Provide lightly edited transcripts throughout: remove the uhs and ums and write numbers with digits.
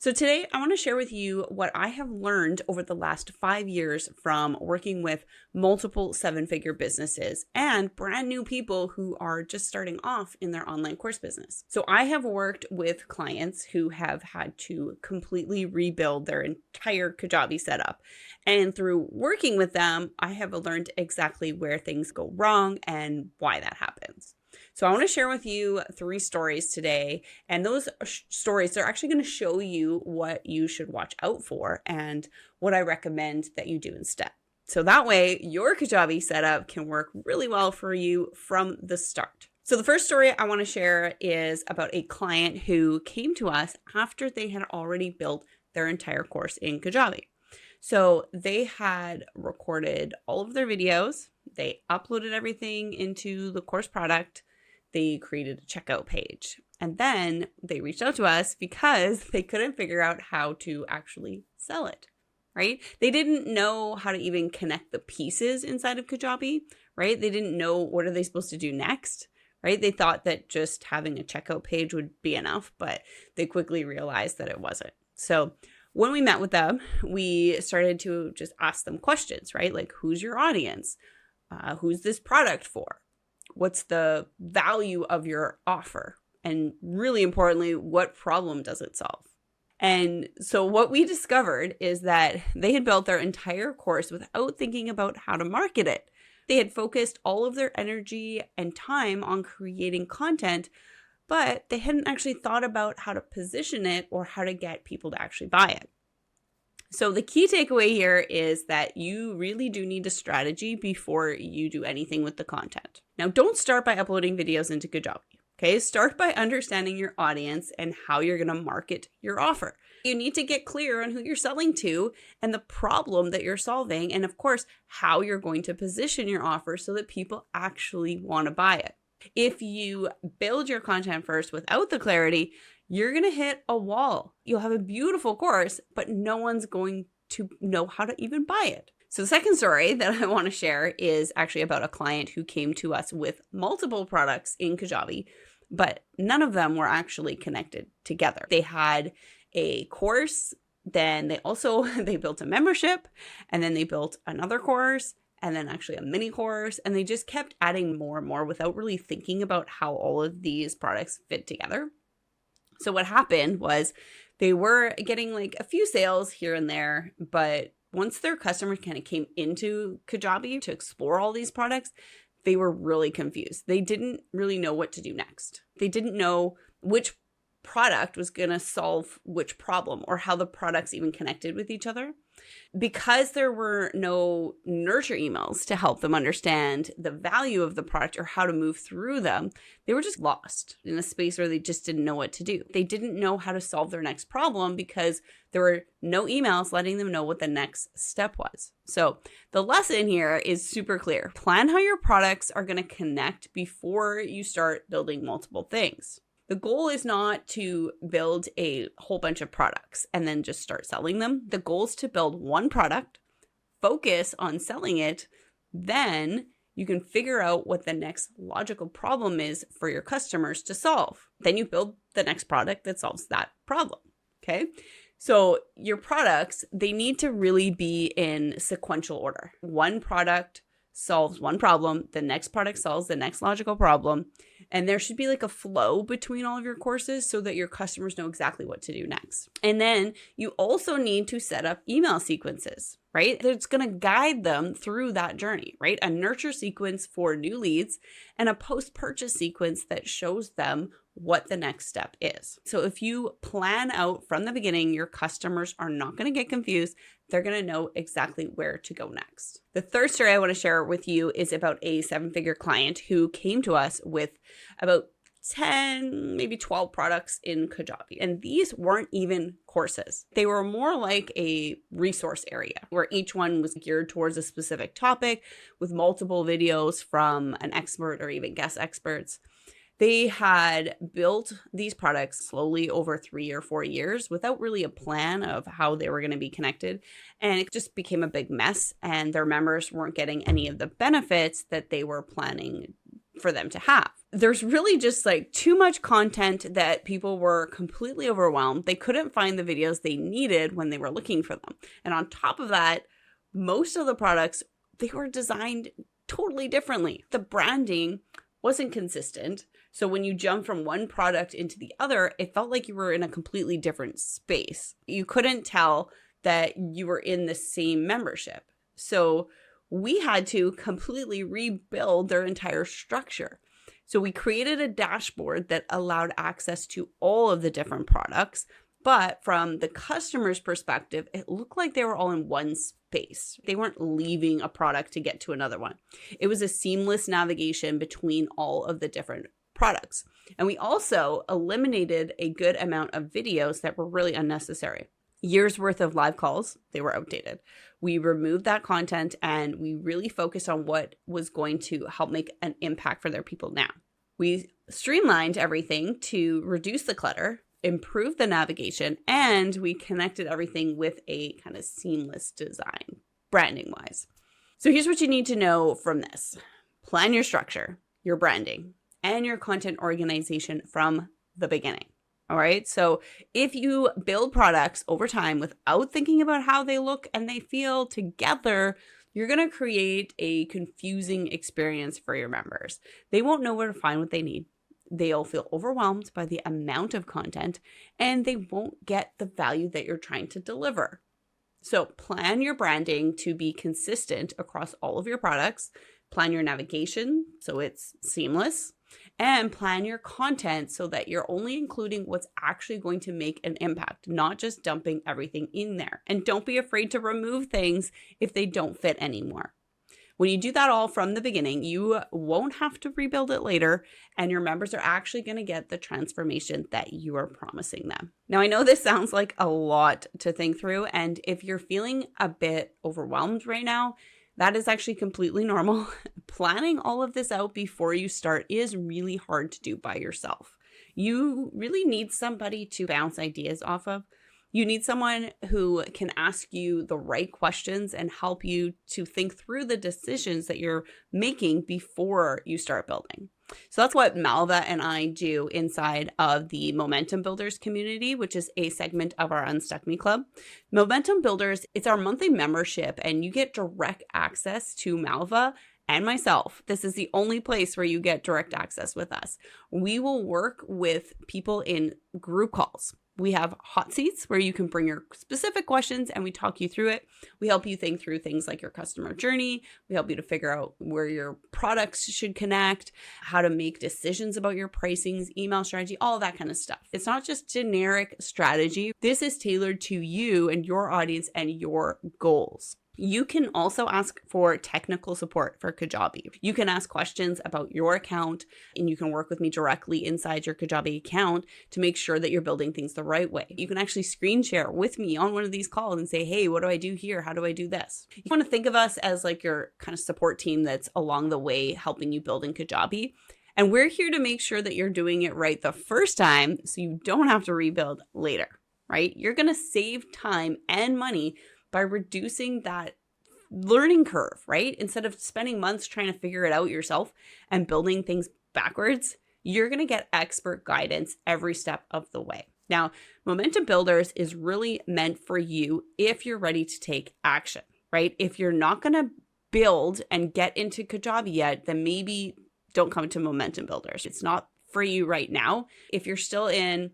So today I want to share with you what I have learned over the last 5 years from working with multiple seven-figure businesses and brand new people who are just starting off in their online course business. So I have worked with clients who have had to completely rebuild their entire Kajabi setup. And through working with them, I have learned exactly where things go wrong and why that happens. So I want to share with you 3 stories today, and those stories, they're actually going to show you what you should watch out for and what I recommend that you do instead. So that way your Kajabi setup can work really well for you from the start. So the first story I want to share is about a client who came to us after they had already built their entire course in Kajabi. So they had recorded all of their videos, they uploaded everything into the course product, they created a checkout page, and then they reached out to us because they couldn't figure out how to actually sell it, right? They didn't know how to even connect the pieces inside of Kajabi, right? They didn't know what are they supposed to do next, right? They thought that just having a checkout page would be enough, but they quickly realized that it wasn't. So when we met with them, we started to just ask them questions, right? Like, who's your audience? Who's this product for? What's the value of your offer? And really importantly, what problem does it solve? And so what we discovered is that they had built their entire course without thinking about how to market it. They had focused all of their energy and time on creating content, but they hadn't actually thought about how to position it or how to get people to actually buy it. So the key takeaway here is that you really do need a strategy before you do anything with the content. Now, don't start by uploading videos into Kajabi, okay? Start by understanding your audience and how you're going to market your offer. You need to get clear on who you're selling to and the problem that you're solving, and of course, how you're going to position your offer so that people actually want to buy it. If you build your content first without the clarity, you're going to hit a wall. You'll have a beautiful course, but no one's going to know how to even buy it. So the second story that I want to share is actually about a client who came to us with multiple products in Kajabi, but none of them were actually connected together. They had a course, then they built a membership, and then they built another course, and then actually a mini course, and they just kept adding more and more without really thinking about how all of these products fit together. So what happened was they were getting like a few sales here and there, but once their customers kind of came into Kajabi to explore all these products, they were really confused. They didn't really know what to do next. They didn't know which product was going to solve which problem or how the products even connected with each other. Because there were no nurture emails to help them understand the value of the product or how to move through them, they were just lost in a space where they just didn't know what to do. They didn't know how to solve their next problem because there were no emails letting them know what the next step was. So the lesson here is super clear. Plan how your products are going to connect before you start building multiple things. The goal is not to build a whole bunch of products and then just start selling them. The goal is to build one product, focus on selling it, then you can figure out what the next logical problem is for your customers to solve. Then you build the next product that solves that problem, okay? So your products, they need to really be in sequential order. One product solves one problem, the next product solves the next logical problem, and there should be like a flow between all of your courses so that your customers know exactly what to do next. And then you also need to set up email sequences, right? That's going to guide them through that journey, right? A nurture sequence for new leads and a post-purchase sequence that shows them what the next step is. So if you plan out from the beginning, your customers are not going to get confused. They're going to know exactly where to go next. The third story I want to share with you is about a 7-figure client who came to us with about 10, maybe 12 products in Kajabi. And these weren't even courses. They were more like a resource area where each one was geared towards a specific topic with multiple videos from an expert or even guest experts. They had built these products slowly over 3 or 4 years without really a plan of how they were going to be connected. And it just became a big mess, and their members weren't getting any of the benefits that they were planning for them to have. There's really just like too much content that people were completely overwhelmed. They couldn't find the videos they needed when they were looking for them. And on top of that, most of the products, they were designed totally differently. The branding wasn't consistent. So when you jump from one product into the other, it felt like you were in a completely different space. You couldn't tell that you were in the same membership. So we had to completely rebuild their entire structure. So we created a dashboard that allowed access to all of the different products, but from the customer's perspective, it looked like they were all in one space. They weren't leaving a product to get to another one. It was a seamless navigation between all of the different products. And we also eliminated a good amount of videos that were really unnecessary. Years worth of live calls, they were outdated. We removed that content and we really focused on what was going to help make an impact for their people now. We streamlined everything to reduce the clutter, improve the navigation, and we connected everything with a kind of seamless design, branding wise. So here's what you need to know from this. Plan your structure, your branding, and your content organization from the beginning. All right. So if you build products over time without thinking about how they look and they feel together, you're going to create a confusing experience for your members. They won't know where to find what they need. They'll feel overwhelmed by the amount of content and they won't get the value that you're trying to deliver. So plan your branding to be consistent across all of your products. Plan your navigation so it's seamless. And plan your content so that you're only including what's actually going to make an impact, not just dumping everything in there. And don't be afraid to remove things if they don't fit anymore. When you do that all from the beginning, you won't have to rebuild it later, and your members are actually going to get the transformation that you are promising them. Now, I know this sounds like a lot to think through, and if you're feeling a bit overwhelmed right now, that is actually completely normal. Planning all of this out before you start is really hard to do by yourself. You really need somebody to bounce ideas off of. You need someone who can ask you the right questions and help you to think through the decisions that you're making before you start building. So that's what Malva and I do inside of the Momentum Builders community, which is a segment of our Unstuck Me Club. Momentum Builders, it's our monthly membership, and you get direct access to Malva and myself. This is the only place where you get direct access with us. We will work with people in group calls. We have hot seats where you can bring your specific questions and we talk you through it. We help you think through things like your customer journey. We help you to figure out where your products should connect, how to make decisions about your pricings, email strategy, all that kind of stuff. It's not just generic strategy. This is tailored to you and your audience and your goals. You can also ask for technical support for Kajabi. You can ask questions about your account, and you can work with me directly inside your Kajabi account to make sure that you're building things the right way. You can actually screen share with me on one of these calls and say, hey, what do I do here? How do I do this? You want to think of us as like your kind of support team that's along the way helping you build in Kajabi. And we're here to make sure that you're doing it right the first time so you don't have to rebuild later, right? You're going to save time and money by reducing that learning curve, right? Instead of spending months trying to figure it out yourself and building things backwards, you're going to get expert guidance every step of the way. Now, Momentum Builders is really meant for you if you're ready to take action, right? If you're not going to build and get into Kajabi yet, then maybe don't come to Momentum Builders. It's not for you right now. If you're still in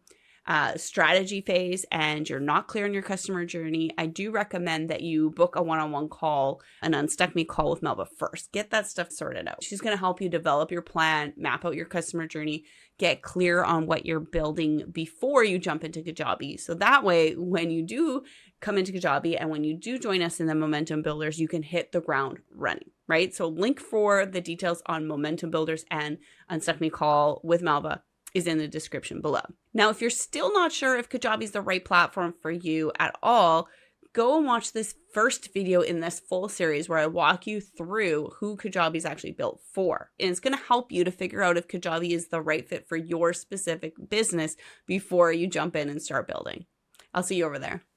strategy phase and you're not clear on your customer journey, I do recommend that you book a one-on-one call, an Unstuck Me call with Melba first. Get that stuff sorted out. She's going to help you develop your plan, map out your customer journey, get clear on what you're building before you jump into Kajabi. So that way, when you do come into Kajabi and when you do join us in the Momentum Builders, you can hit the ground running, right? So link for the details on Momentum Builders and Unstuck Me call with Melba is in the description below. Now, if you're still not sure if Kajabi is the right platform for you at all, go and watch this first video in this full series where I walk you through who Kajabi is actually built for. And it's going to help you to figure out if Kajabi is the right fit for your specific business before you jump in and start building. I'll see you over there.